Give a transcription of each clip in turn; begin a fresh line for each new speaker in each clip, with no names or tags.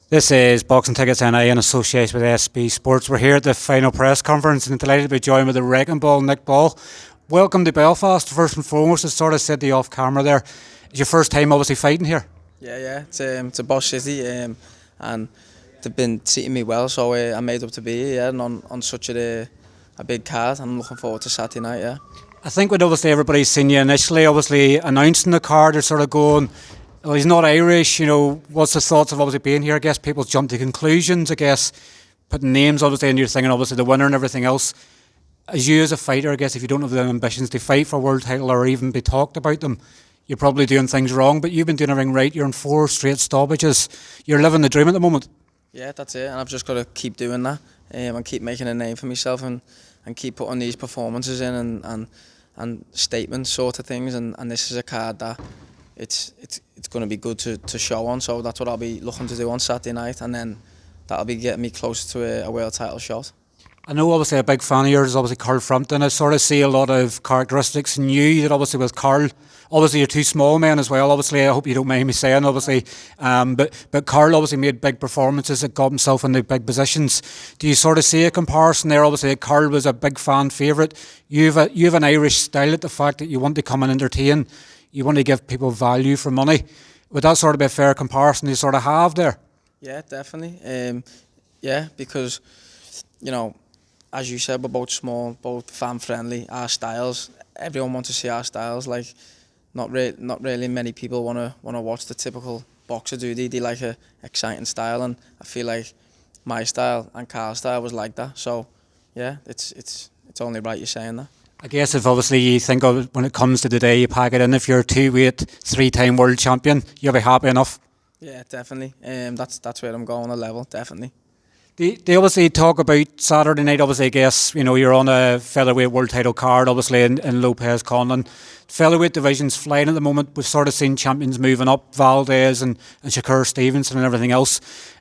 This is Boxing Tickets NI in association with SB Sports. We're here at the final press conference and delighted to be joined with the Wrecking Ball, Nick Ball. Welcome to Belfast, first and foremost. As sort of said to you off camera there, it's your first time obviously fighting here.
Yeah, it's a boss city, and they've been treating me well, so I'm made up to be here, and on such a big card. I'm looking forward to Saturday night. Yeah.
I think when obviously everybody's seen you initially, obviously announcing the card, they're sort of going, well, he's not Irish, what's the thoughts of obviously being here? I guess people jump to conclusions, I guess, putting names obviously, and you're thinking obviously the winner and everything else. As you as a fighter, I guess if you don't have the ambitions to fight for a world title or even be talked about them, you're probably doing things wrong, but you've been doing everything right. You're in 4 straight stoppages. You're living the dream at the moment.
Yeah, that's it, and I've just got to keep doing that, and keep making a name for myself, and keep putting these performances in and statements sort of things, and this is a card that it's going to be good to show on, so that's what I'll be looking to do on Saturday night, and then that'll be getting me closer to a world title shot.
I know obviously a big fan of yours is obviously Carl Frampton. I sort of see a lot of characteristics in you that obviously with Carl, obviously you're 2 small men as well, obviously I hope you don't mind me saying obviously, but Carl obviously made big performances that got himself in the big positions. Do you sort of see a comparison there? Obviously Carl was a big fan favourite. You have an Irish style at the fact that you want to come and entertain, you want to give people value for money. Would that sort of be a fair comparison you sort of have there?
Yeah, definitely. Because, as you said, we're both small, both fan friendly. Our styles, everyone wants to see our styles. Like, not really many people want to watch the typical boxer, do they? They like a exciting style, and I feel like my style and Carl's style was like that. So, yeah, it's only right you're saying that.
I guess if obviously you think of it when it comes to the day you pack it in, if you're a 2-weight, 3-time world champion, you'll be happy enough.
Yeah, definitely. That's where I'm going, a level, definitely.
They obviously talk about Saturday night, obviously I guess, you're on a featherweight world title card, obviously in Lopez, Conlan. Featherweight division's flying at the moment. We've sort of seen champions moving up, Valdez and Shakur Stevenson and everything else.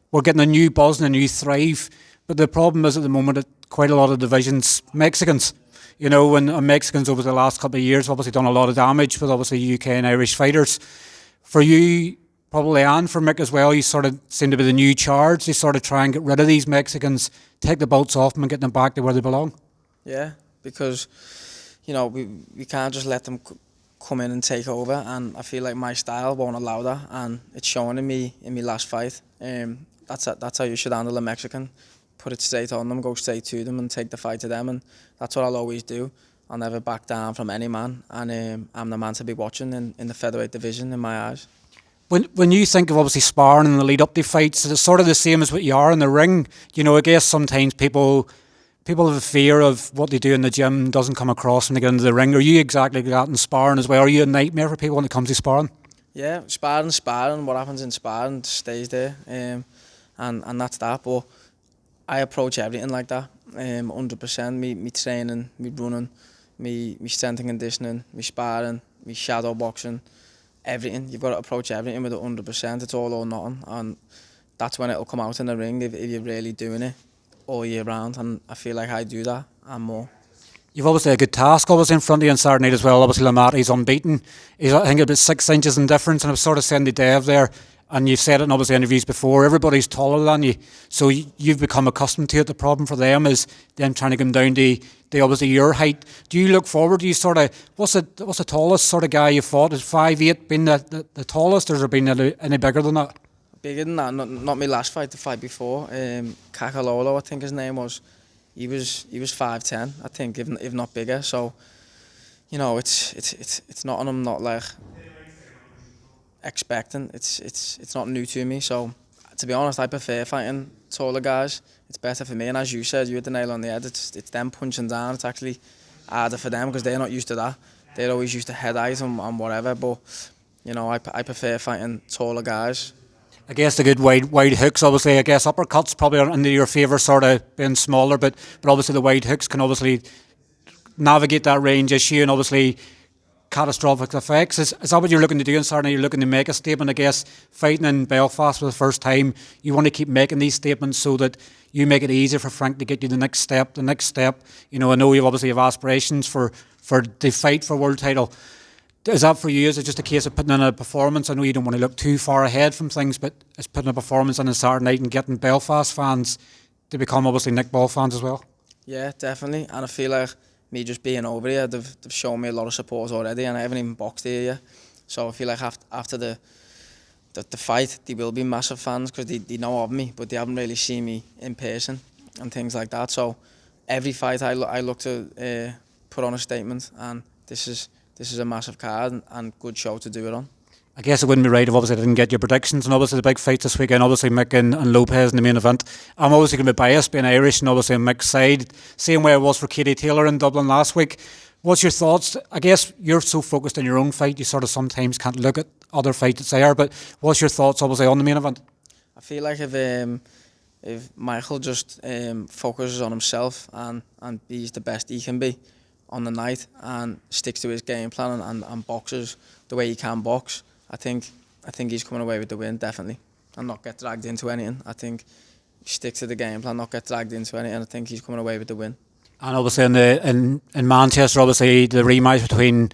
We're getting a new buzz and a new thrive, but the problem is at the moment that quite a lot of divisions, Mexicans, and Mexicans over the last couple of years have obviously done a lot of damage with obviously UK and Irish fighters. For you, probably, and for Mick as well, you sort of seem to be the new charge. They sort of try and get rid of these Mexicans, take the belts off them and get them back to where they belong. Yeah,
because, we can't just let them come in and take over, and I feel like my style won't allow that, and it's shown in my last fight. That's how you should handle a Mexican. Put it straight on them, go straight to them and take the fight to them, and that's what I'll always do. I'll never back down from any man, and I'm the man to be watching in the featherweight division in my eyes.
When you think of obviously sparring and the lead up to fights, it's sort of the same as what you are in the ring. I guess sometimes people have a fear of what they do in the gym doesn't come across when they get into the ring. Are you exactly like that in sparring as well? Are you a nightmare for people when it comes to sparring?
Yeah, sparring. What happens in sparring stays there, and that's that. But I approach everything like that, 100%. Me training, me running, me strength and conditioning, me sparring, me shadow boxing, everything. You've got to approach everything with 100%. It's all or nothing, and that's when it'll come out in the ring if you're really doing it all year round. And I feel like I do that and more.
You've obviously a good task obviously in front of you on Saturday night as well. Obviously Lamati's unbeaten. He's I think about 6 inches in difference, and I was sort of saying to Dev there, and you've said it in obviously interviews before, everybody's taller than you, so you've become accustomed to it. The problem for them is them trying to come down to obviously your height. Do you look forward? Do you sort of what's the tallest sort of guy you fought? Is 5'8" been the tallest, or has there been any bigger than that?
Bigger than that, not my last fight. The fight before, Kakalolo, I think his name was. He was 5'10", I think, if not bigger. So, it's not, and I'm not like expecting. It's not new to me. So, to be honest, I prefer fighting taller guys. It's better for me. And as you said, you hit the nail on the head. It's them punching down. It's actually harder for them because they're not used to that. They're always used to head eyes and whatever. But I prefer fighting taller guys.
I guess the good wide hooks, obviously, I guess uppercuts probably are into your favour, sort of being smaller, but obviously the wide hooks can obviously navigate that range issue and obviously catastrophic effects. Is that what you're looking to do on Saturday? You're looking to make a statement, I guess, fighting in Belfast for the first time. You want to keep making these statements so that you make it easier for Frank to get you the next step. I know you obviously have aspirations for the fight for world title. Is that for you? Is it just a case of putting in a performance? I know you don't want to look too far ahead from things, but it's putting a performance on a Saturday night and getting Belfast fans to become obviously Nick Ball fans as well?
Yeah, definitely. And I feel like me just being over here, they've shown me a lot of support already, and I haven't even boxed here yet. So I feel like after the fight, they will be massive fans because they know of me, but they haven't really seen me in person and things like that. So every fight I look to put on a statement, and this is a massive card and good show to do it on.
I guess it wouldn't be right if obviously I didn't get your predictions, and obviously the big fights this weekend, obviously Mick and Lopez in the main event. I'm obviously going to be biased being Irish and obviously on Mick's side, same way it was for Katie Taylor in Dublin last week. What's your thoughts? I guess you're so focused on your own fight, you sort of sometimes can't look at other fights that's there, but what's your thoughts obviously on the main event?
I feel like if Michael just focuses on himself and he's the best he can be on the night and sticks to his game plan and boxes the way he can box, I think he's coming away with the win, definitely, and not get dragged into anything. I think stick to the game plan, not get dragged into anything. I think he's coming away with the win. And
obviously in Manchester, obviously the rematch between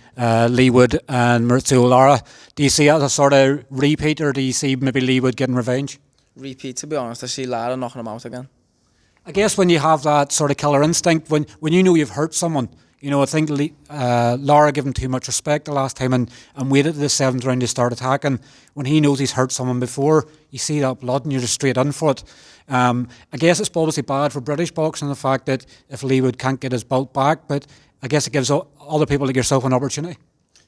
Lee Wood and Maurizio Lara. Do you see it as a sort of repeat, or do you see maybe Lee Wood getting revenge?
Repeat, to be honest. I see Lara knocking him out again.
I guess when you have that sort of killer instinct, when you know you've hurt someone, I think Lara gave him too much respect the last time and waited to the 7th round to start attacking. When he knows he's hurt someone before, you see that blood and you're just straight in for it. I guess it's obviously bad for British boxing, the fact that if Lee Wood can't get his belt back, but I guess it gives other people like yourself an opportunity.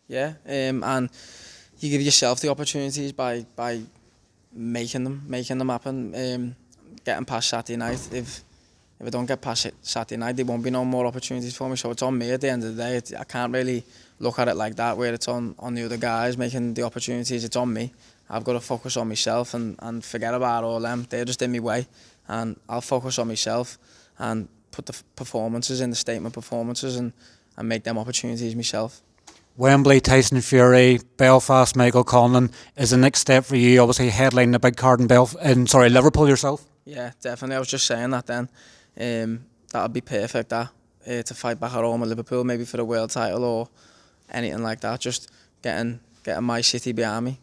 Yeah, and you give yourself the opportunities by making them happen. Getting past Saturday night. If I don't get past Saturday night, there won't be no more opportunities for me. So it's on me at the end of the day. I can't really look at it like that, where it's on the other guys making the opportunities. It's on me. I've got to focus on myself and forget about all them. They're just in my way. And I'll focus on myself and put the performances in, the statement performances, and make them opportunities myself.
Wembley, Tyson Fury, Belfast, Michael Conlan is the next step for you, obviously headlining the big card in Liverpool yourself.
Yeah, definitely. I was just saying that then. That would be perfect, to fight back at home at Liverpool, maybe for the world title or anything like that. Just getting my city behind me.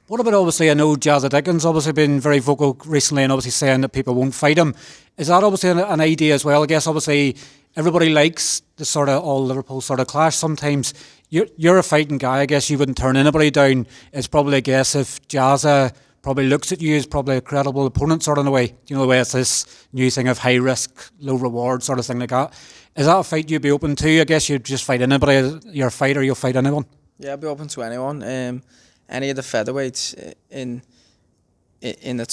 What about, obviously, I know Jazzy Dickens obviously been very vocal recently and obviously saying that people won't fight him. Is that obviously an idea as well? I guess obviously everybody likes the sort of all Liverpool sort of clash. Sometimes you're a fighting guy. I guess you wouldn't turn anybody down. It's probably, I guess, if Jazzy probably looks at you as probably a credible opponent sort of in a way. The way it's this new thing of high risk, low reward sort of thing like that. Is that a fight you'd be open to? I guess you'd just fight anybody. You're a fighter, you'll fight anyone.
Yeah, I'd be open to anyone. Any of the featherweights in the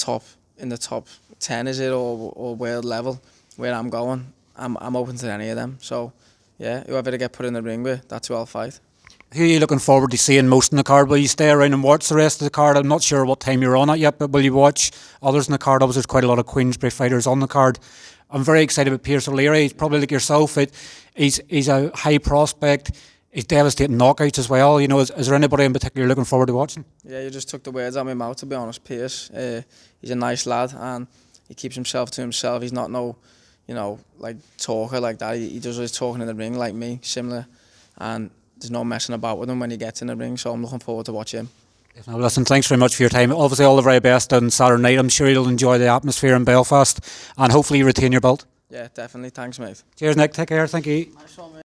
top 10, is it, or world level where I'm going, I'm open to any of them. So yeah, whoever I get put in the ring with, that's who I'll fight.
Who are you looking forward to seeing most in the card? Will you stay around and watch the rest of the card? I'm not sure what time you're on it yet, but will you watch others in the card? Obviously, there's quite a lot of Queensberry fighters on the card. I'm very excited about Pierce O'Leary. He's probably like yourself. He's a high prospect. He's devastating knockouts as well. Is there anybody in particular you're looking forward to watching?
Yeah, you just took the words out of my mouth, to be honest. Pierce, he's a nice lad and he keeps himself to himself. He's not like talker like that. He does his talking in the ring like me, similar, and there's no messing about with him when he gets in the ring, so I'm looking forward to watching him.
Now, listen, thanks very much for your time. Obviously, all the very best on Saturday night. I'm sure you'll enjoy the atmosphere in Belfast and hopefully you retain your belt.
Yeah, definitely. Thanks, mate.
Cheers, Nick. Take care. Thank you.
Nice one, mate.